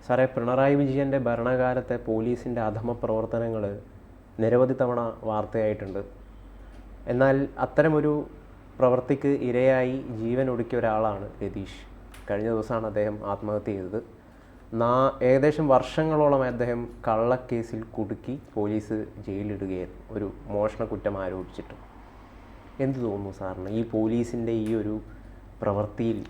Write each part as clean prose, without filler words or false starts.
സാറേ, പിണറായി വിജയൻ്റെ ഭരണകാലത്തെ പോലീസിൻ്റെ അധമ പ്രവർത്തനങ്ങൾ നിരവധി തവണ വാർത്തയായിട്ടുണ്ട്. എന്നാൽ അത്തരമൊരു പ്രവൃത്തിക്ക് ഇരയായി ജീവൻ ഒടുക്കിയ ഒരാളാണ് രതീഷ്. കഴിഞ്ഞ ദിവസമാണ് അദ്ദേഹം ആത്മഹത്യ ചെയ്തത്. ഏകദേശം വർഷങ്ങളോളം അദ്ദേഹം കള്ളക്കേസിൽ കുടുക്കി പോലീസ് ജയിലിടുകയായിരുന്നു, ഒരു മോഷണ കുറ്റം ആരോപിച്ചിട്ട്. എന്ത് തോന്നുന്നു സാറിന് ഈ പോലീസിൻ്റെ ഈ ഒരു പ്രവൃത്തിയിൽ?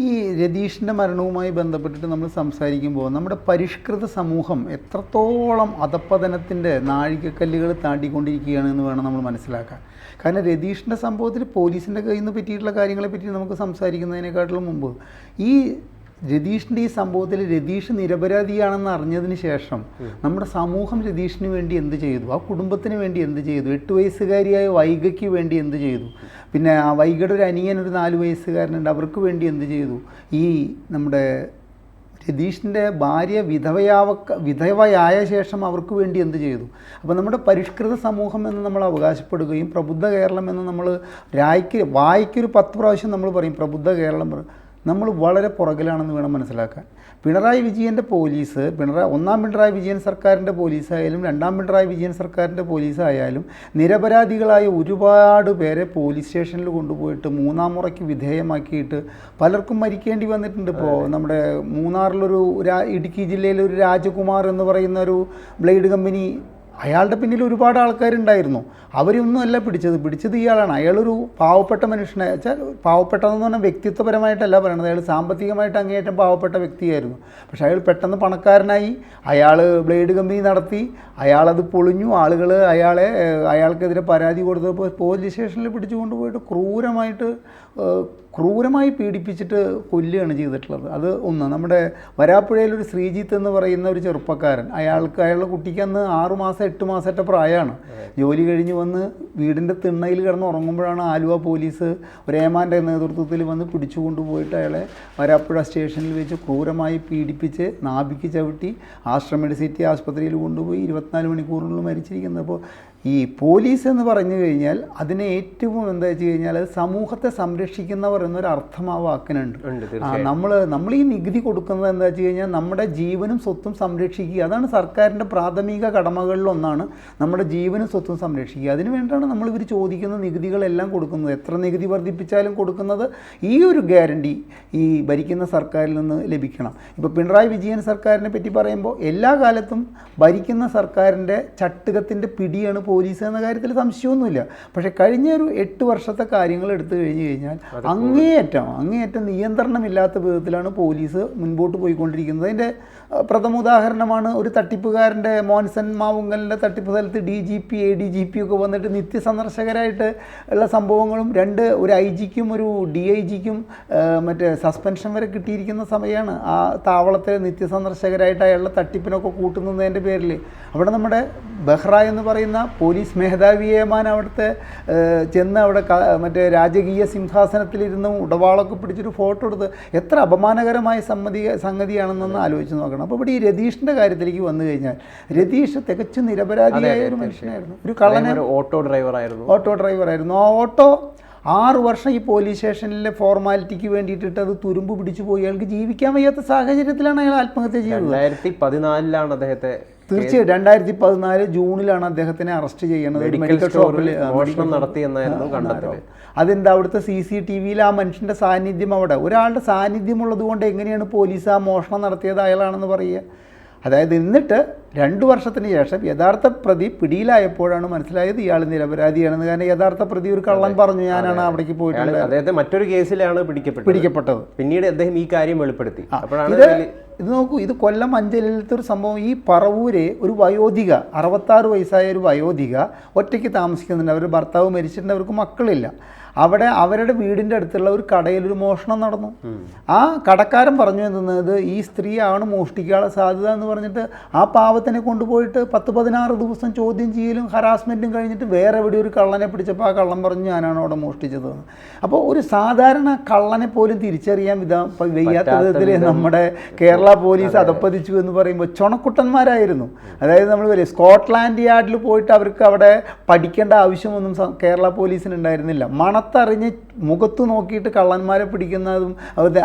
ഈ രതീഷിൻ്റെ മരണവുമായി ബന്ധപ്പെട്ടിട്ട് നമ്മൾ സംസാരിക്കുമ്പോൾ നമ്മുടെ പരിഷ്കൃത സമൂഹം എത്രത്തോളം അധപ്പതനത്തിൻ്റെ നാഴികക്കല്ലുകൾ താണ്ടിക്കൊണ്ടിരിക്കുകയാണ് എന്ന് വേണം നമ്മൾ മനസ്സിലാക്കാൻ. കാരണം രതീഷിൻ്റെ സംഭവത്തിൽ പോലീസിൻ്റെ കയ്യിൽ നിന്ന് പറ്റിയിട്ടുള്ള കാര്യങ്ങളെ പറ്റി നമുക്ക് സംസാരിക്കുന്നതിനേക്കാട്ടിലും മുമ്പ് ഈ രതീഷിൻ്റെ ഈ സംഭവത്തിൽ രതീഷ് നിരപരാധിയാണെന്ന് അറിഞ്ഞതിന് ശേഷം നമ്മുടെ സമൂഹം രതീഷിന് വേണ്ടി എന്ത് ചെയ്തു, ആ കുടുംബത്തിന് വേണ്ടി എന്ത് ചെയ്തു, 8 വയസ്സുകാരിയായ വൈഗയ്ക്ക് വേണ്ടി എന്ത് ചെയ്തു, പിന്നെ ആ വൈഗയുടെ ഒരു അനിയൻ ഒരു 4 വയസ്സുകാരനുണ്ട്, അവർക്ക് വേണ്ടി എന്ത് ചെയ്തു, ഈ നമ്മുടെ രതീഷിൻ്റെ ഭാര്യ വിധവയായ ശേഷം അവർക്ക് വേണ്ടി എന്ത് ചെയ്തു. അപ്പോൾ നമ്മുടെ പരിഷ്കൃത സമൂഹം എന്ന് നമ്മൾ അവകാശപ്പെടുകയും പ്രബുദ്ധ കേരളം എന്ന് നമ്മൾ വായിക്കൊരു 10 പ്രാവശ്യം നമ്മൾ പറയും പ്രബുദ്ധ കേരളം, നമ്മൾ വളരെ പുറകിലാണെന്ന് വേണം മനസ്സിലാക്കാൻ. പിണറായി വിജയൻ്റെ പോലീസ്, ഒന്നാം പിണറായി വിജയൻ സർക്കാരിൻ്റെ പോലീസായാലും രണ്ടാം പിണറായി വിജയൻ സർക്കാരിൻ്റെ പോലീസായാലും നിരപരാധികളായ ഒരുപാട് പേരെ പോലീസ് സ്റ്റേഷനിൽ കൊണ്ടുപോയിട്ട് 3-ാം മുറയ്ക്ക് വിധേയമാക്കിയിട്ട് പലർക്കും മരിക്കേണ്ടി വന്നിട്ടുണ്ട്. ഇപ്പോൾ നമ്മുടെ മൂന്നാറിലൊരു ഇടുക്കി ജില്ലയിലെ ഒരു രാജകുമാർ എന്ന് പറയുന്ന ഒരു ബ്ലേഡ് കമ്പനി, അയാളുടെ പിന്നിൽ ഒരുപാട് ആൾക്കാരുണ്ടായിരുന്നു. അവരൊന്നും അല്ല പിടിച്ചത് ഇയാളാണ്. അയാളൊരു പാവപ്പെട്ട മനുഷ്യനെ വെച്ചാൽ, പാവപ്പെട്ടതെന്ന് പറഞ്ഞാൽ വ്യക്തിത്വപരമായിട്ടല്ല പറയണത്, അയാൾ സാമ്പത്തികമായിട്ട് അങ്ങേയറ്റം പാവപ്പെട്ട വ്യക്തിയായിരുന്നു. പക്ഷേ അയാൾ പെട്ടെന്ന് പണക്കാരനായി, അയാൾ ബ്ലേഡ് കമ്പനി നടത്തി, അയാളത് പൊളിഞ്ഞു. ആളുകൾ അയാൾക്കെതിരെ പരാതി കൊടുത്തപ്പോൾ പോലീസ് സ്റ്റേഷനിൽ പിടിച്ചു കൊണ്ടുപോയിട്ട് ക്രൂരമായി പീഡിപ്പിച്ചിട്ട് കൊല്ലുകയാണ് ചെയ്തിട്ടുള്ളത്. അത് ഒന്ന്. നമ്മുടെ വരാപ്പുഴയിലൊരു ശ്രീജിത്ത് എന്ന് പറയുന്ന ഒരു ചെറുപ്പക്കാരൻ, അയാളുടെ കുട്ടിക്ക് അന്ന് 6 മാസം 8 മാസത്തെ പ്രായമാണ്. ജോലി കഴിഞ്ഞ് വന്ന് വീടിൻ്റെ തിണ്ണയിൽ കിടന്ന് ഉറങ്ങുമ്പോഴാണ് ആലുവ പോലീസ് ഒരു ഏമാൻ്റെ നേതൃത്വത്തിൽ വന്ന് പിടിച്ചു കൊണ്ടുപോയിട്ട് അയാളെ വരാപ്പുഴ സ്റ്റേഷനിൽ വെച്ച് ക്രൂരമായി പീഡിപ്പിച്ച് നാഭിക്ക് ചവിട്ടി മെഡിസിറ്റി ആശുപത്രിയിൽ കൊണ്ടുപോയി 24 മണിക്കൂറിനുള്ളിൽ മരിച്ചിരിക്കുന്നത്. അപ്പോൾ ഈ പോലീസ് എന്ന് പറഞ്ഞു കഴിഞ്ഞാൽ അതിനെ ഏറ്റവും എന്താ വെച്ച് കഴിഞ്ഞാൽ അത് സമൂഹത്തെ സംരക്ഷിക്കുന്നവർ എന്നൊരു അർത്ഥം ആ വാക്കിനുണ്ട്. നമ്മൾ ഈ നികുതി കൊടുക്കുന്നത് എന്താ വെച്ച് കഴിഞ്ഞാൽ നമ്മുടെ ജീവനും സ്വത്തും സംരക്ഷിക്കുക. അതാണ് സർക്കാരിൻ്റെ പ്രാഥമിക കടമകളിലൊന്നാണ്, നമ്മുടെ ജീവനും സ്വത്തും സംരക്ഷിക്കുക. അതിന് വേണ്ടിയാണ് നമ്മൾ ഇവർ ചോദിക്കുന്ന നികുതികളെല്ലാം കൊടുക്കുന്നത്. എത്ര നികുതി വർദ്ധിപ്പിച്ചാലും കൊടുക്കുന്നത് ഈ ഒരു ഗ്യാരണ്ടി ഈ ഭരിക്കുന്ന സർക്കാരിൽ നിന്ന് ലഭിക്കണം. ഇപ്പോൾ പിണറായി വിജയൻ സർക്കാരിനെ പറ്റി പറയുമ്പോൾ എല്ലാ കാലത്തും ഭരിക്കുന്ന സർക്കാരിൻ്റെ ചട്ടുകത്തിൻ്റെ പിടിയാണ് പോലീസ് എന്ന കാര്യത്തിൽ സംശയമൊന്നുമില്ല. പക്ഷേ കഴിഞ്ഞ ഒരു 8 വർഷത്തെ കാര്യങ്ങൾ എടുത്തു കഴിഞ്ഞാൽ അങ്ങേയറ്റം നിയന്ത്രണമില്ലാത്ത വിധത്തിലാണ് പോലീസ് മുൻപോട്ട് പോയിക്കൊണ്ടിരിക്കുന്നത്. അതിൻ്റെ പ്രഥമ ഉദാഹരണമാണ് ഒരു തട്ടിപ്പുകാരൻ്റെ മോൻസൺ മാവുങ്കലിൻ്റെ തട്ടിപ്പ് സ്ഥലത്ത് DGP ADGP ഒക്കെ വന്നിട്ട് നിത്യസന്ദർശകരായിട്ട് ഉള്ള സംഭവങ്ങളും ഒരു IG-ക്കും ഒരു DIG-ക്കും മറ്റേ സസ്പെൻഷൻ വരെ കിട്ടിയിരിക്കുന്ന സമയമാണ്. ആ താവളത്തെ നിത്യസന്ദർശകരായിട്ട് അയാളുടെ തട്ടിപ്പിനൊക്കെ കൂട്ടുന്നതിൻ്റെ പേരിൽ അവിടെ നമ്മുടെ ബെഹ്റ എന്ന് പറയുന്ന പോലീസ് മേധാവിയേമാൻ അവിടുത്തെ ചെന്ന് അവിടെ മറ്റേ രാജകീയ സിംഹാസനത്തിലിരുന്ന് ഉടവാളൊക്കെ പിടിച്ചൊരു ഫോട്ടോ എടുത്ത് എത്ര അപമാനകരമായ സംഗതിയാണെന്നൊന്ന് ആലോചിച്ച് നോക്കണം. അപ്പോൾ ഇവിടെ ഈ രതീഷിൻ്റെ കാര്യത്തിലേക്ക് വന്നു കഴിഞ്ഞാൽ രതീഷ് തികച്ചും നിരപരാധിയായ ഒരു മനുഷ്യനായിരുന്നു, ഒരു കള്ളനെ. ഓട്ടോ ഡ്രൈവറായിരുന്നു. ആ ഓട്ടോ 6 വർഷം ഈ പോലീസ് സ്റ്റേഷനിലെ ഫോർമാലിറ്റിക്ക് വേണ്ടിയിട്ട് അത് തുരുമ്പ് പിടിച്ചു പോയി. അയാൾക്ക് ജീവിക്കാൻ വയ്യാത്ത സാഹചര്യത്തിലാണ് അയാൾ ആത്മഹത്യ ചെയ്തത്. 2014 അദ്ദേഹത്തെ തീർച്ചയായും 2014 ജൂണിലാണ് അദ്ദേഹത്തിനെ അറസ്റ്റ് ചെയ്യുന്നത്. മെഡിക്കൽ ഷോപ്പിൽ നടത്തിയെന്നായിരുന്നു കണ്ടെത്തൽ. അതെന്താ, അവിടുത്തെ CCTVയിൽ ആ മനുഷ്യൻ്റെ സാന്നിധ്യം, ഒരാളുടെ സാന്നിധ്യം ഉള്ളത് കൊണ്ട് എങ്ങനെയാണ് പോലീസ് ആ മോഷണം നടത്തിയത് അയാളാണെന്ന് പറയുക? അതായത് എന്നിട്ട് 2 വർഷത്തിന് ശേഷം യഥാർത്ഥ പ്രതി പിടിയിലായപ്പോഴാണ് മനസ്സിലായത് ഇയാൾ നിരപരാധിയാണെന്ന്. കാരണം യഥാർത്ഥ പ്രതി ഒരു കള്ളൻ പറഞ്ഞു, ഞാനാണ് അവിടേക്ക് പോയിട്ടുള്ളത്. അദ്ദേഹത്തെ മറ്റൊരു കേസിലാണ് പിടിക്കപ്പെട്ടത്. പിന്നീട് അദ്ദേഹം ഈ കാര്യം വെളിപ്പെടുത്തി. ഇത് നോക്കൂ, ഇത് കൊല്ലം അഞ്ചലിലത്തെ ഒരു സംഭവം. ഈ പറവൂര് ഒരു വയോധിക, 66 വയസ്സായ ഒരു വയോധിക ഒറ്റയ്ക്ക് താമസിക്കുന്നുണ്ട്. അവർ ഭർത്താവ് മരിച്ചിട്ടുണ്ട്, അവർക്ക് മക്കളില്ല. അവരുടെ വീടിൻ്റെ അടുത്തുള്ള ഒരു കടയിൽ ഒരു മോഷണം നടന്നു. ആ കടക്കാരൻ പറഞ്ഞു എന്നത് ഈ സ്ത്രീയാണ് മോഷ്ടിക്കാനുള്ള സാധ്യത എന്ന് പറഞ്ഞിട്ട് ആ പാവത്തിനെ കൊണ്ടുപോയിട്ട് 10-16 ദിവസം ചോദ്യം ചെയ്യലും ഹറാസ്മെൻറ്റും കഴിഞ്ഞിട്ട് വേറെ എവിടെ ഒരു കള്ളനെ പിടിച്ചപ്പോൾ ആ കള്ളൻ പറഞ്ഞു ഞാനാണ് അവിടെ മോഷ്ടിച്ചത്. അപ്പോൾ ഒരു സാധാരണ കള്ളനെ പോലും തിരിച്ചറിയാൻ വയ്യാത്ത വിധത്തിൽ നമ്മുടെ കേരള പോലീസ് അധപ്പതിച്ചു എന്ന് പറയുമ്പോൾ ചുണക്കുട്ടന്മാരായിരുന്നു. അതായത് നമ്മൾ സ്കോട്ട്ലാൻഡ് യാർഡിൽ പോയിട്ട് അവർക്ക് അവിടെ പഠിക്കേണ്ട ആവശ്യമൊന്നും കേരള പോലീസിന് ഉണ്ടായിരുന്നില്ല. മണത്തറിഞ്ഞ് മുഖത്ത് നോക്കിയിട്ട് കള്ളന്മാരെ പിടിക്കുന്നതും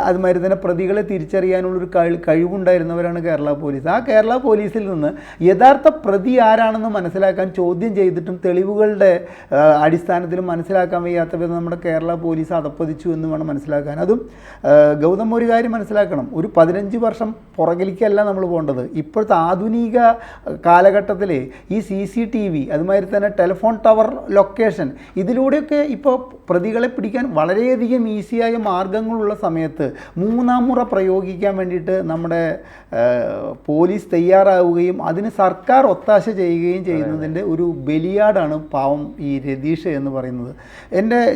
അതുമാതിരി തന്നെ പ്രതികളെ തിരിച്ചറിയാനുള്ളൊരു കഴിവുണ്ടായിരുന്നവരാണ് കേരള പോലീസ്. ആ കേരള പോലീസിൽ നിന്ന് യഥാർത്ഥ പ്രതി ആരാണെന്ന് മനസ്സിലാക്കാൻ ചോദ്യം ചെയ്തിട്ടും തെളിവുകളുടെ അടിസ്ഥാനത്തിലും മനസ്സിലാക്കാൻ വയ്യാത്ത വിധം നമ്മുടെ കേരള പോലീസ് അധപ്പതിച്ചു എന്ന് വേണം മനസ്സിലാക്കാൻ. അതും ഗൗതം ഒരു കാര്യം മനസ്സിലാക്കണം, ഒരു 15 വർഷം പുറകിലേക്കല്ല നമ്മൾ പോകേണ്ടത്. ഇപ്പോഴത്തെ ആധുനിക കാലഘട്ടത്തിൽ ഈ CCTV അതുമാതിരി തന്നെ ടെലിഫോൺ ടവർ ലൊക്കേഷൻ ഇതിലൂടെയൊക്കെ ഇപ്പോൾ പ്രതികളെ പിടിക്കാൻ വളരെയധികം ഈസിയായ മാർഗങ്ങളുള്ള സമയത്ത് മൂന്നാം മുറ പ്രയോഗിക്കാൻ വേണ്ടിയിട്ട് നമ്മുടെ പോലീസ് തയ്യാറാവുകയും അതിന് സർക്കാർ ഒത്താശ ചെയ്യുകയും ചെയ്യുന്നതിൻ്റെ ഒരു ബലിയാടാണ് പാവം ഈ രതീഷ് എന്ന് പറയുന്നത്.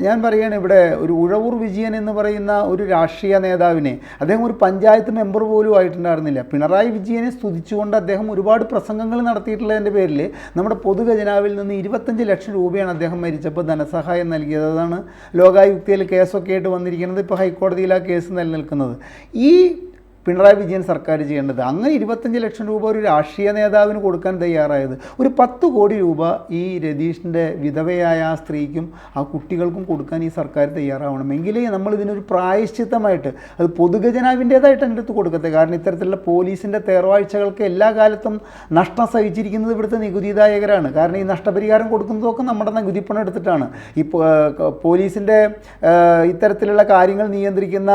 ഞാൻ പറയുകയാണ്, ഇവിടെ ഒരു ഉഴവൂർ വിജയൻ എന്ന് പറയുന്ന ഒരു രാഷ്ട്രീയ നേതാവിനെ, അദ്ദേഹം ഒരു പഞ്ചായത്ത് മെമ്പർ പോലും ആയിട്ടുണ്ടായിരുന്നില്ല. പിണറായി വിജയനെ സ്തുതിച്ചുകൊണ്ട് അദ്ദേഹം ഒരുപാട് പ്രസംഗങ്ങൾ നടത്തിയിട്ടുള്ളതിൻ്റെ പേരിൽ നമ്മുടെ പൊതുഖജനാവിൽ നിന്ന് 25 ലക്ഷം രൂപയാണ് അദ്ദേഹം മരിച്ചപ്പോൾ ധനസഹായം നൽകിയത്. അതാണ് ലോകായുക്തയിൽ കേസൊക്കെ ആയിട്ട് വന്നിരിക്കുന്നത്. ഇപ്പോൾ ഹൈക്കോടതിയിൽ ആ കേസ് നിലനിൽക്കുന്നത്. ഈ പിണറായി വിജയൻ സർക്കാർ ചെയ്യേണ്ടത് അങ്ങനെ 25 ലക്ഷം രൂപ ഒരു രാഷ്ട്രീയ നേതാവിന് കൊടുക്കാൻ തയ്യാറായത്, ഒരു 10 കോടി രൂപ ഈ രതീഷിൻ്റെ വിധവയായ ആ സ്ത്രീക്കും ആ കുട്ടികൾക്കും കൊടുക്കാൻ ഈ സർക്കാർ തയ്യാറാവണം. എങ്കിലേ നമ്മൾ ഇതിനൊരു പ്രായശ്ചിത്തമായിട്ട് അത് പൊതുഖജനാവിൻ്റേതായിട്ട് എൻ്റെ അടുത്ത് കൊടുക്കട്ടെ. കാരണം ഇത്തരത്തിലുള്ള പോലീസിൻ്റെ തേർവാഴ്ചകൾക്ക് എല്ലാ കാലത്തും നഷ്ടം സഹിച്ചിരിക്കുന്നത് ഇവിടുത്തെ നികുതിദായകരാണ്. കാരണം ഈ നഷ്ടപരിഹാരം കൊടുക്കുന്നതൊക്കെ നമ്മുടെ നികുതിപ്പണം എടുത്തിട്ടാണ്. ഈ പോലീസിൻ്റെ ഇത്തരത്തിലുള്ള കാര്യങ്ങൾ നിയന്ത്രിക്കുന്ന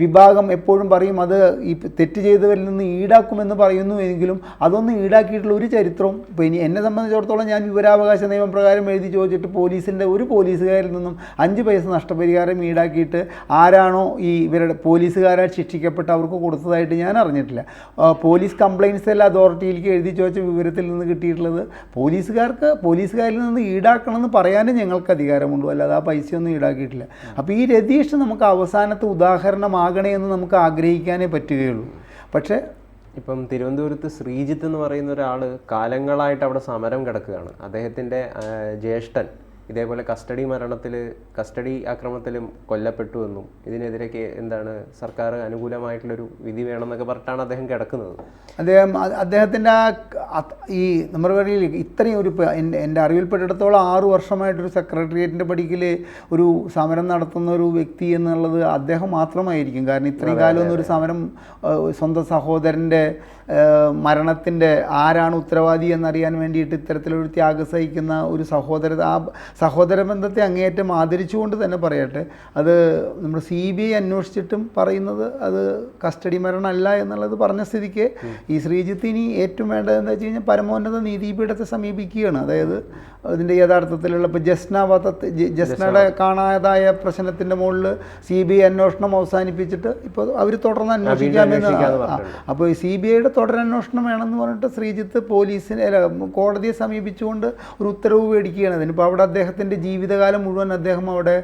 വിഭാഗം എപ്പോഴും പറയും അത് ഈ തെറ്റ് ചെയ്തവരിൽ നിന്ന് ഈടാക്കുമെന്ന് പറയുന്നു. എങ്കിലും അതൊന്നും ഈടാക്കിയിട്ടുള്ള ഒരു ചരിത്രവും ഇപ്പോൾ ഇനി എന്നെ സംബന്ധിച്ചിടത്തോളം ഞാൻ വിവരാവകാശ നിയമപ്രകാരം എഴുതി ചോദിച്ചിട്ട് പോലീസിൻ്റെ ഒരു പോലീസുകാരിൽ നിന്നും 5 പൈസ നഷ്ടപരിഹാരം ഈടാക്കിയിട്ട് ആരാണോ ഈ ഇവരുടെ പോലീസുകാരാൽ ശിക്ഷിക്കപ്പെട്ട് അവർക്ക് കൊടുത്തതായിട്ട് ഞാൻ അറിഞ്ഞിട്ടില്ല. പോലീസ് കംപ്ലയിൻറ്റ്സ് സെൽ അതോറിറ്റിയിലേക്ക് എഴുതി ചോദിച്ച വിവരത്തിൽ നിന്ന് കിട്ടിയിട്ടുള്ളത് പോലീസുകാരിൽ നിന്ന് ഈടാക്കണമെന്ന് പറയാനും ഞങ്ങൾക്ക് അധികാരമുള്ളൂ, അല്ലാതെ ആ പൈസയൊന്നും ഈടാക്കിയിട്ടില്ല. അപ്പോൾ ഈ രതീഷ് നമുക്ക് അവസാനത്തെ ഉദാഹരണമാകണേ എന്ന് നമുക്ക് ആഗ്രഹിക്കാനേ പറ്റുകയുള്ളൂ. പക്ഷേ ഇപ്പം തിരുവനന്തപുരത്ത് ശ്രീജിത്ത് എന്ന് പറയുന്ന ഒരാൾ കാലങ്ങളായിട്ട് അവിടെ സമരം കിടക്കുകയാണ്. അദ്ദേഹത്തിൻ്റെ ജ്യേഷ്ഠൻ ഇതേപോലെ കസ്റ്റഡി ആക്രമണത്തിലും കൊല്ലപ്പെട്ടു എന്നും ഇതിനെതിരെ എന്താണ് സർക്കാർ അനുകൂലമായിട്ടുള്ളൊരു വിധി വേണമെന്നൊക്കെ പറഞ്ഞിട്ടാണ് അദ്ദേഹം കിടക്കുന്നത്. അദ്ദേഹത്തിൻ്റെ ഈ നമ്മുടെ വഴിയിൽ ഇത്രയും എൻ്റെ അറിവിൽപ്പെട്ടിടത്തോളം 6 വർഷമായിട്ടൊരു സെക്രട്ടേറിയറ്റിൻ്റെ പടിക്കൽ ഒരു സമരം നടത്തുന്ന ഒരു വ്യക്തി എന്നുള്ളത് അദ്ദേഹം മാത്രമായിരിക്കും. കാരണം ഇത്രയും കാലമൊന്നും ഒരു സമരം സ്വന്തം സഹോദരൻ്റെ മരണത്തിൻ്റെ ആരാണ് ഉത്തരവാദി എന്നറിയാൻ വേണ്ടിയിട്ട് ഇത്തരത്തിലൊരു ത്യാഗം സഹിക്കുന്ന ഒരു സഹോദര ബന്ധത്തെ അങ്ങേയറ്റം ആദരിച്ചുകൊണ്ട് തന്നെ പറയട്ടെ, അത് നമ്മുടെ CBI അന്വേഷിച്ചിട്ടും പറയുന്നത് അത് കസ്റ്റഡി മരണമല്ല എന്നുള്ളത് പറഞ്ഞ സ്ഥിതിക്ക് ഈ ശ്രീജിത്ത് ഇനി ഏറ്റവും വേണ്ടതെന്ന് വെച്ച് കഴിഞ്ഞാൽ പരമോന്നത നീതിപീഠത്തെ സമീപിക്കുകയാണ്. അതായത് അതിൻ്റെ യഥാർത്ഥത്തിലുള്ള ഇപ്പോൾ ജസ്നയുടെ കാണാതായ പ്രശ്നത്തിൻ്റെ മുകളിൽ CBI അന്വേഷണം അവസാനിപ്പിച്ചിട്ട് ഇപ്പോൾ അവർ തുടർന്ന് അന്വേഷിക്കാമെന്ന്. അപ്പോൾ ഈ CBIയുടെ തുടരന്വേഷണം വേണമെന്ന് പറഞ്ഞിട്ട് ശ്രീജിത്ത് കോടതിയെ സമീപിച്ചുകൊണ്ട് ഒരു ഉത്തരവ് മേടിക്കുകയാണ്. അതിനിപ്പോൾ അവിടെ അദ്ദേഹത്തിൻ്റെ ജീവിതകാലം മുഴുവൻ അദ്ദേഹം അവിടെ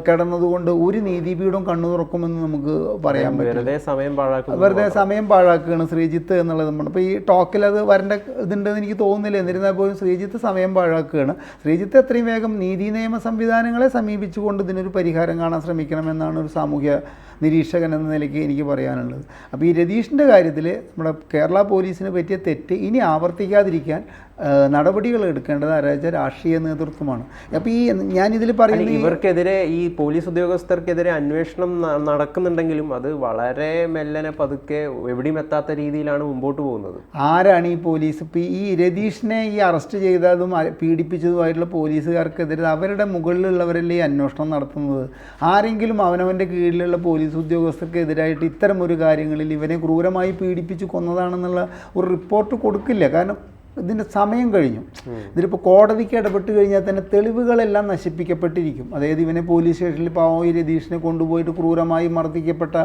കിടന്നതുകൊണ്ട് ഒരു നീതിപീഠം കണ്ണു തുറക്കുമെന്ന് നമുക്ക് പറയാൻ പറ്റും. വെറുതെ സമയം പാഴാക്കുകയാണ് ശ്രീജിത്ത് എന്നുള്ളത്. ഇപ്പോൾ ഈ ടോക്കിൽ അത് വരേണ്ട ഇതുണ്ടെന്ന് എനിക്ക് തോന്നുന്നില്ല. എന്നിരുന്നാൽ പോലും ശ്രീജിത്ത് സമയം പാഴാക്കുകയാണ്. ശ്രീജിത്ത് എത്രയും വേഗം നീതി നിയമ സംവിധാനങ്ങളെ സമീപിച്ചുകൊണ്ട് ഇതിനൊരു പരിഹാരം കാണാൻ ശ്രമിക്കണമെന്നാണ് ഒരു സാമൂഹ്യ നിരീക്ഷകൻ എന്ന നിലയ്ക്ക് എനിക്ക് പറയാനുള്ളത്. അപ്പോൾ ഈ രതീഷിൻ്റെ കാര്യത്തിൽ നമ്മുടെ കേരള പോലീസിന് പറ്റിയ തെറ്റ് ഇനി ആവർത്തിക്കാതിരിക്കാൻ നടപടികൾ എടുക്കേണ്ടത് ആരാച്ച രാഷ്ട്രീയ നേതൃത്വമാണ്. അപ്പോൾ ഈ ഞാനിതിൽ പറയുന്നത് ഇവർക്കെതിരെ ഈ പോലീസ് ഉദ്യോഗസ്ഥർക്കെതിരെ അന്വേഷണം നടക്കുന്നുണ്ടെങ്കിലും അത് വളരെ മെല്ലനെ പതുക്കെ എവിടെയും എത്താത്ത രീതിയിലാണ് മുമ്പോട്ട് പോകുന്നത്. ആരാണ് ഈ പോലീസ്? ഇപ്പോൾ ഈ രതീഷിനെ ഈ അറസ്റ്റ് ചെയ്തതും പീഡിപ്പിച്ചതുമായിട്ടുള്ള പോലീസുകാർക്കെതിരെ അവരുടെ മുകളിലുള്ളവരല്ലേ ഈ അന്വേഷണം നടത്തുന്നത്? ആരെങ്കിലും അവനവൻ്റെ കീഴിലുള്ള പോലീസ് ഉദ്യോഗസ്ഥർക്കെതിരായിട്ട് ഇത്തരം ഒരു കാര്യങ്ങളിൽ ഇവനെ ക്രൂരമായി പീഡിപ്പിച്ച് കൊന്നതാണെന്നുള്ള ഒരു റിപ്പോർട്ട് കൊടുക്കില്ല. കാരണം ഇതിൻ്റെ സമയം കഴിഞ്ഞു. ഇതിലിപ്പോൾ കോടതിക്ക് ഇടപെട്ട് കഴിഞ്ഞാൽ തന്നെ തെളിവുകളെല്ലാം നശിപ്പിക്കപ്പെട്ടിരിക്കും. അതായത് ഇവനെ പോലീസ് സ്റ്റേഷനിൽ പാവം ഈ രതീഷിനെ കൊണ്ടുപോയിട്ട് ക്രൂരമായി മർദ്ദിക്കപ്പെട്ട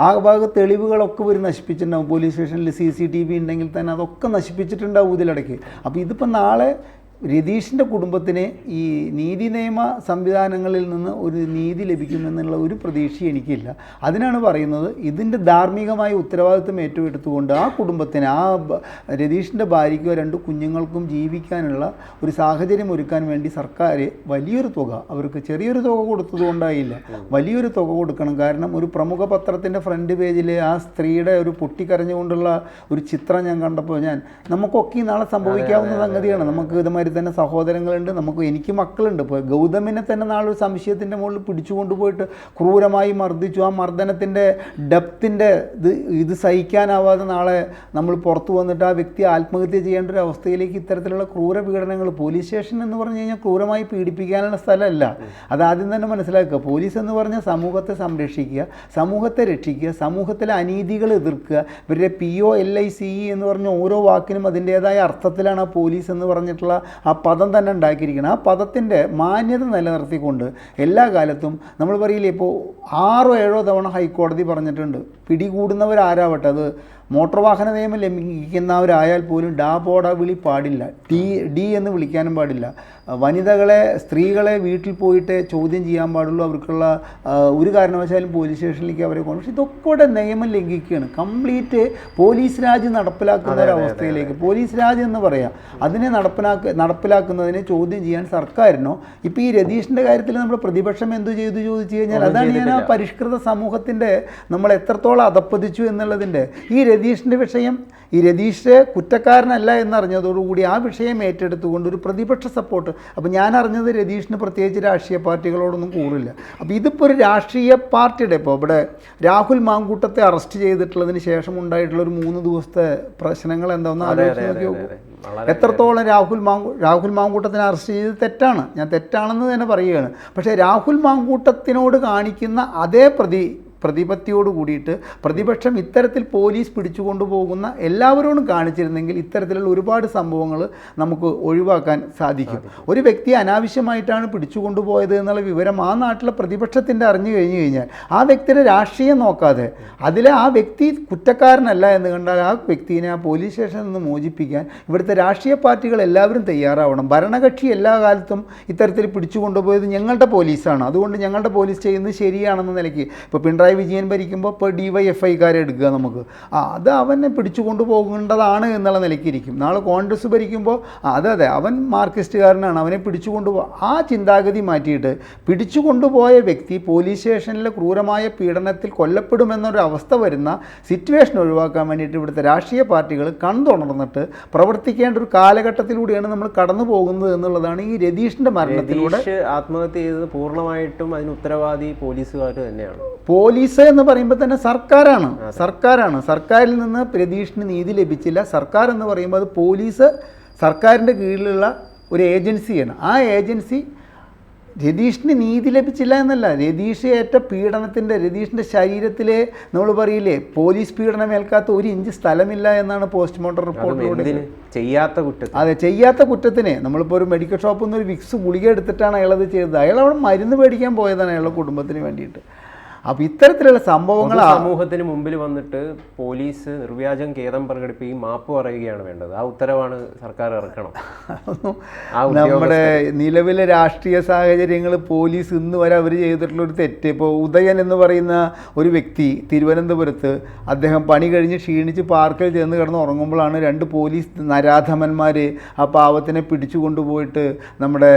ആ ഭാഗം തെളിവുകളൊക്കെ ഇവർ നശിപ്പിച്ചിട്ടുണ്ടാവും. പോലീസ് സ്റ്റേഷനിൽ CCTV ഉണ്ടെങ്കിൽ തന്നെ അതൊക്കെ നശിപ്പിച്ചിട്ടുണ്ടാവും ഇതിലിടയ്ക്ക്. അപ്പോൾ ഇതിപ്പോൾ നാളെ രതീഷിൻ്റെ കുടുംബത്തിന് ഈ നീതി നിയമ സംവിധാനങ്ങളിൽ നിന്ന് ഒരു നീതി ലഭിക്കുമെന്നുള്ള ഒരു പ്രതീക്ഷ എനിക്കില്ല. അതിനാണ് പറയുന്നത്, ഇതിൻ്റെ ധാർമ്മികമായ ഉത്തരവാദിത്വം ഏറ്റെടുത്തുകൊണ്ട് ആ കുടുംബത്തിന്, ആ രതീഷിൻ്റെ ഭാര്യയ്ക്കോ 2 കുഞ്ഞുങ്ങൾക്കും ജീവിക്കാനുള്ള ഒരു സാഹചര്യം ഒരുക്കാൻ വേണ്ടി സർക്കാർ വലിയൊരു തുക, അവർക്ക് ചെറിയൊരു തുക കൊടുത്തതുകൊണ്ടായില്ല, വലിയൊരു തുക കൊടുക്കണം. കാരണം ഒരു പ്രമുഖ പത്രത്തിൻ്റെ ഫ്രണ്ട് പേജിൽ ആ സ്ത്രീയുടെ ഒരു പൊട്ടിക്കരഞ്ഞുകൊണ്ടുള്ള ഒരു ചിത്രം ഞാൻ കണ്ടപ്പോൾ നമുക്കൊക്കെ നാളെ സംഭവിക്കാവുന്ന സംഗതിയാണ്. നമുക്ക് ഇതുമാതിരി മാതിരി തന്നെ സഹോദരങ്ങളുണ്ട്, എനിക്ക് മക്കളുണ്ട്. ഇപ്പോൾ ഗൗതമിനെ തന്നെ നാളൊരു സംശയത്തിൻ്റെ മുകളിൽ പിടിച്ചു കൊണ്ടുപോയിട്ട് ക്രൂരമായി മർദ്ദിച്ചു. ആ മർദ്ദനത്തിൻ്റെ ഡെപ്തിൻ്റെ ഇത് സഹിക്കാനാവാതെ നാളെ നമ്മൾ പുറത്തു വന്നിട്ട് ആ വ്യക്തി ആത്മഹത്യ ചെയ്യേണ്ട ഒരു അവസ്ഥയിലേക്ക് ഇത്തരത്തിലുള്ള ക്രൂര പീഡനങ്ങൾ, പോലീസ് സ്റ്റേഷൻ എന്ന് പറഞ്ഞു കഴിഞ്ഞാൽ ക്രൂരമായി പീഡിപ്പിക്കാനുള്ള സ്ഥലമല്ല. അതാദ്യം തന്നെ മനസ്സിലാക്കുക. പോലീസ് എന്ന് പറഞ്ഞാൽ സമൂഹത്തെ സംരക്ഷിക്കുക, സമൂഹത്തെ രക്ഷിക്കുക, സമൂഹത്തിലെ അനീതികൾ എതിർക്കുക. ഇവരുടെ POLICE എന്ന് പറഞ്ഞ ഓരോ വാക്കിനും അതിൻ്റേതായ അർത്ഥത്തിലാണ് ആ പോലീസ് എന്ന് പറഞ്ഞിട്ടുള്ള ആ പദം തന്നെ ഉണ്ടാക്കിയിരിക്കുന്നത്. ആ പദത്തിൻ്റെ മാന്യത നിലനിർത്തിക്കൊണ്ട് എല്ലാ കാലത്തും നമ്മൾ പറയില്ലേ, ഇപ്പോൾ 6 or 7 തവണ ഹൈക്കോടതി പറഞ്ഞിട്ടുണ്ട്, പിടികൂടുന്നവരാരാവട്ടെ, അത് മോട്ടോർ വാഹന നിയമം ലംഘിക്കുന്നവരായാൽ പോലും ഡാ പോടാ വിളി പാടില്ല, ഡി എന്ന് വിളിക്കാനും പാടില്ല. വനിതകളെ, സ്ത്രീകളെ വീട്ടിൽ പോയിട്ട് ചോദ്യം ചെയ്യാൻ പാടുള്ളൂ. അവർക്കുള്ള ഒരു കാരണവശാലും പോലീസ് സ്റ്റേഷനിലേക്ക് അവരെ കൊണ്ട്. പക്ഷേ ഇതൊക്കെ കൂടെ നിയമം ലംഘിക്കുകയാണ്. കംപ്ലീറ്റ് പോലീസ് രാജ് നടപ്പിലാക്കുന്ന ഒരവസ്ഥയിലേക്ക്, പോലീസ് രാജ് എന്ന് പറയാം, അതിനെ നടപ്പിലാക്കുന്നതിനെ ചോദ്യം ചെയ്യാൻ സർക്കാരിനോ. ഇപ്പോൾ ഈ രതീഷിൻ്റെ കാര്യത്തിൽ നമ്മുടെ പ്രതിപക്ഷം എന്തു ചെയ്തു ചോദിച്ചു കഴിഞ്ഞാൽ, അതാണ് ഞാൻ ആ പരിഷ്കൃത സമൂഹത്തിൻ്റെ നമ്മൾ എത്രത്തോളം അധപ്പതിച്ചു എന്നുള്ളതിൻ്റെ. ഈ രതീഷിൻ്റെ വിഷയം, ഈ രതീഷ് കുറ്റക്കാരനല്ല എന്നറിഞ്ഞതോടുകൂടി ആ വിഷയം ഏറ്റെടുത്തുകൊണ്ട് ഒരു പ്രതിപക്ഷ സപ്പോർട്ട്. അപ്പോൾ ഞാൻ അറിഞ്ഞത് രതീഷിന് പ്രത്യേകിച്ച് രാഷ്ട്രീയ പാർട്ടികളോടൊന്നും കൂറില്ല. അപ്പോൾ ഇതിപ്പോൾ ഒരു രാഷ്ട്രീയ പാർട്ടിയുടെ, ഇപ്പോൾ ഇവിടെ രാഹുൽ മാങ്കൂട്ടത്തെ അറസ്റ്റ് ചെയ്തിട്ടുള്ളതിന് ശേഷം ഉണ്ടായിട്ടുള്ള ഒരു 3 ദിവസത്തെ പ്രശ്നങ്ങൾ എന്താണെന്ന് ആലോചിച്ച് നോക്കിയോ. എത്രത്തോളം രാഹുൽ മാങ്കൂട്ടത്തിനെ അറസ്റ്റ് ചെയ്തത് തെറ്റാണ്, ഞാൻ തെറ്റാണെന്ന് തന്നെ പറയുകയാണ്. പക്ഷേ രാഹുൽ മാങ്കൂട്ടത്തിനോട് കാണിക്കുന്ന അതേ പ്രതിപത്തിയോട് കൂടിയിട്ട് പ്രതിപക്ഷം ഇത്തരത്തിൽ പോലീസ് പിടിച്ചുകൊണ്ടുപോകുന്ന എല്ലാവരോടും കാണിച്ചിരുന്നെങ്കിൽ ഇത്തരത്തിലുള്ള ഒരുപാട് സംഭവങ്ങൾ നമുക്ക് ഒഴിവാക്കാൻ സാധിക്കും. ഒരു വ്യക്തിയെ അനാവശ്യമായിട്ടാണ് പിടിച്ചുകൊണ്ടുപോയത് എന്നുള്ള വിവരം ആ നാട്ടിലെ പ്രതിപക്ഷത്തിൻ്റെ അറിഞ്ഞു കഴിഞ്ഞാൽ ആ വ്യക്തിയുടെ രാഷ്ട്രീയം നോക്കാതെ അതിലെ ആ വ്യക്തി കുറ്റക്കാരനല്ല എന്ന് കണ്ടാൽ ആ വ്യക്തിയെ ആ പോലീസ് സ്റ്റേഷനിൽ നിന്ന് മോചിപ്പിക്കാൻ ഇവിടുത്തെ രാഷ്ട്രീയ പാർട്ടികൾ എല്ലാവരും തയ്യാറാവണം. ഭരണകക്ഷി എല്ലാ കാലത്തും ഇത്തരത്തിൽ പിടിച്ചുകൊണ്ടുപോയത് ഞങ്ങളുടെ പോലീസാണ്, അതുകൊണ്ട് ഞങ്ങളുടെ പോലീസ് ചെയ്യുന്നത് ശരിയാണെന്ന നിലയ്ക്ക്. ഇപ്പോൾ പിണറായി വിജയൻ ഭരിക്കുമ്പോൾ ഇപ്പോൾ DYFIക്കാരെ എടുക്കുക നമുക്ക്, അത് അവനെ പിടിച്ചു കൊണ്ടുപോകേണ്ടതാണ് എന്നുള്ള നിലയ്ക്കിരിക്കും. നാളെ കോൺഗ്രസ് ഭരിക്കുമ്പോൾ അതെ അവൻ മാർക്സിസ്റ്റുകാരനാണ്, അവനെ പിടിച്ചു കൊണ്ടുപോകുക. ആ ചിന്താഗതി മാറ്റിയിട്ട് പിടിച്ചു കൊണ്ടുപോയ വ്യക്തി പോലീസ് സ്റ്റേഷനിലെ ക്രൂരമായ പീഡനത്തിൽ കൊല്ലപ്പെടുമെന്നൊരു അവസ്ഥ വരുന്ന സിറ്റുവേഷൻ ഒഴിവാക്കാൻ വേണ്ടിയിട്ട് ഇവിടുത്തെ രാഷ്ട്രീയ പാർട്ടികൾ കൺതുണർന്നിട്ട് പ്രവർത്തിക്കേണ്ട ഒരു കാലഘട്ടത്തിലൂടെയാണ് നമ്മൾ കടന്നു പോകുന്നത് എന്നുള്ളതാണ് ഈ രതീഷിൻ്റെ മരണത്തിലൂടെ. ആത്മഹത്യ ചെയ്തത് പൂർണ്ണമായിട്ടും അതിന് ഉത്തരവാദി പോലീസുകാർ തന്നെയാണ്. പോലീസ് എന്ന് പറയുമ്പോൾ തന്നെ സർക്കാരാണ്. സർക്കാരിൽ നിന്ന് രതീഷിന് നീതി ലഭിച്ചില്ല. സർക്കാർ എന്ന് പറയുമ്പോൾ അത് പോലീസ് സർക്കാരിൻ്റെ കീഴിലുള്ള ഒരു ഏജൻസിയാണ്. ആ ഏജൻസി രതീഷിന് നീതി ലഭിച്ചില്ല എന്നല്ല, രതീഷ് ഏറ്റ പീഡനത്തിൻ്റെ, രതീഷിൻ്റെ ശരീരത്തിലെ നമ്മൾ പറയില്ലേ പോലീസ് പീഡനമേൽക്കാത്ത 1 ഇഞ്ച് സ്ഥലമില്ല എന്നാണ് പോസ്റ്റ്മോർട്ടം റിപ്പോർട്ടിലൂടെ. ചെയ്യാത്ത കുറ്റത്തിന് നമ്മളിപ്പോൾ ഒരു മെഡിക്കൽ ഷോപ്പിൽ നിന്ന് ഒരു വിക്സ് ഗുളിക എടുത്തിട്ടാണ് അയാളത് ചെയ്തത്. അയാൾ അവിടെ മരുന്ന് മേടിക്കാൻ പോയതാണ് അയാളുടെ കുടുംബത്തിന് വേണ്ടിയിട്ട്. അപ്പോൾ ഇത്തരത്തിലുള്ള സംഭവങ്ങൾ സമൂഹത്തിന് മുമ്പിൽ വന്നിട്ട് പോലീസ് നിർവ്യാജം ഖേദം പ്രകടിപ്പിക്കുകയും മാപ്പ് പറയുകയാണ് വേണ്ടത്. ആ ഉത്തരവാണ് സർക്കാർ ഇറക്കണം. നമ്മുടെ നിലവിലെ രാഷ്ട്രീയ സാഹചര്യങ്ങൾ പോലീസ് ഇന്ന് വരെ അവർ ചെയ്തിട്ടുള്ളൊരു തെറ്റ്. ഇപ്പോൾ ഉദയൻ എന്ന് പറയുന്ന ഒരു വ്യക്തി തിരുവനന്തപുരത്ത് അദ്ദേഹം പണി കഴിഞ്ഞ് ക്ഷീണിച്ച് പാർക്കിൽ ചെന്ന് കിടന്ന് ഉറങ്ങുമ്പോഴാണ് 2 പോലീസ് നരാധമന്മാർ ആ പാവത്തിനെ പിടിച്ചു കൊണ്ടുപോയിട്ട് നമ്മുടെ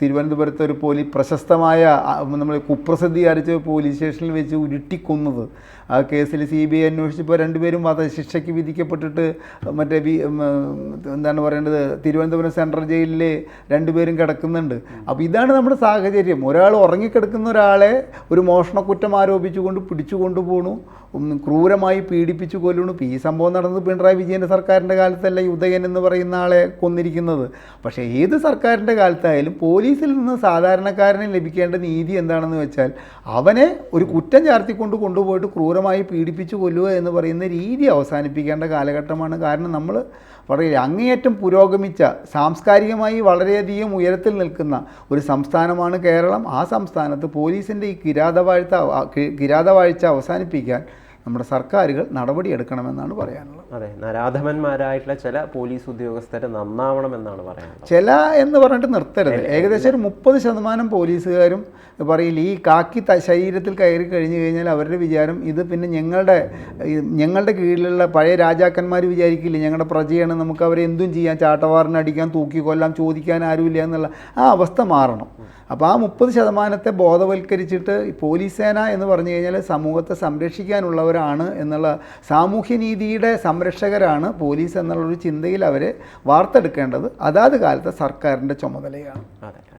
തിരുവനന്തപുരത്തെ ഒരു പ്രശസ്തമായ നമ്മൾ കുപ്രസിദ്ധി ആർജിച്ച പോലീസ് സ്റ്റേഷനിൽ വെച്ച് ഉരുട്ടിക്കൊന്നത്. ആ കേസിൽ CBI അന്വേഷിച്ചപ്പോൾ 2 പേരും വധശിക്ഷയ്ക്ക് വിധിക്കപ്പെട്ടിട്ട് മറ്റേ എന്താണ് പറയേണ്ടത്, തിരുവനന്തപുരം സെൻട്രൽ ജയിലിൽ 2 പേരും കിടക്കുന്നുണ്ട്. അപ്പോൾ ഇതാണ് നമ്മുടെ സാഹചര്യം. ഒരാൾ ഉറങ്ങിക്കിടക്കുന്ന ഒരാളെ ഒരു മോഷണക്കുറ്റം ആരോപിച്ചുകൊണ്ട് പിടിച്ചു കൊണ്ടുപോകണു, ക്രൂരമായി പീഡിപ്പിച്ചു കൊല്ലണു. ഈ സംഭവം നടന്നത് പിണറായി വിജയൻ്റെ സർക്കാരിൻ്റെ കാലത്തല്ല ഈ ഉദയൻ എന്ന് പറയുന്ന ആളെ കൊന്നിരിക്കുന്നത്. പക്ഷേ ഏത് സർക്കാരിൻ്റെ കാലത്തായാലും പോലീസിൽ നിന്ന് സാധാരണക്കാരന് ലഭിക്കേണ്ട നീതി എന്താണെന്ന് വെച്ചാൽ അവനെ ഒരു കുറ്റം ചാർത്തിക്കൊണ്ട് കൊണ്ടുപോയിട്ട് ക്രൂരമായി പീഡിപ്പിച്ചു കൊല്ലുക എന്ന് പറയുന്ന രീതി അവസാനിപ്പിക്കേണ്ട കാലഘട്ടമാണ്. കാരണം നമ്മൾ പറയില്ല, അങ്ങേയറ്റം പുരോഗമിച്ച സാംസ്കാരികമായി വളരെയധികം ഉയരത്തിൽ നിൽക്കുന്ന ഒരു സംസ്ഥാനമാണ് കേരളം. ആ സംസ്ഥാനത്ത് പോലീസിൻ്റെ ഈ കിരാതവാഴ്ച അവസാനിപ്പിക്കാൻ നമ്മുടെ സർക്കാരുകൾ നടപടിയെടുക്കണമെന്നാണ് പറയാനുള്ളത്. അതെ, നരാധമന്മാരായിട്ടുള്ള ചില പോലീസ് ഉദ്യോഗസ്ഥരെ നന്നാവണമെന്നാണ് പറയാനുള്ളത്. ചില എന്ന് പറഞ്ഞിട്ട് നിർത്തരുത്. ഏകദേശം ഒരു 30% പോലീസുകാരും പറയില്ല ഈ കാക്കി ശരീരത്തിൽ കയറി കഴിഞ്ഞു കഴിഞ്ഞാൽ അവരുടെ വിചാരം ഇത് പിന്നെ ഞങ്ങളുടെ കീഴിലുള്ള പഴയ രാജാക്കന്മാർ വിചാരിക്കില്ല ഞങ്ങളുടെ പ്രജയാണ്, നമുക്ക് അവരെ എന്തും ചെയ്യാൻ, ചാട്ടവാറിനടിക്കാൻ, തൂക്കിക്കൊല്ലാം, ചോദിക്കാൻ ആരുമില്ല എന്നുള്ള ആ അവസ്ഥ മാറണം. അപ്പോൾ ആ 30% ബോധവൽക്കരിച്ചിട്ട് പോലീസ് സേന എന്ന് പറഞ്ഞു കഴിഞ്ഞാൽ സമൂഹത്തെ സംരക്ഷിക്കാനുള്ളവരാണ് ചെയ്തവരാണ് എന്നുള്ള സാമൂഹ്യനീതിയുടെ സംരക്ഷകരാണ് പോലീസ് എന്നുള്ളൊരു ചിന്തയിൽ അവരെ വാർത്തെടുക്കേണ്ടത് അതാത് കാലത്തെ സർക്കാരിൻ്റെ ചുമതലയാണ്. അതെ.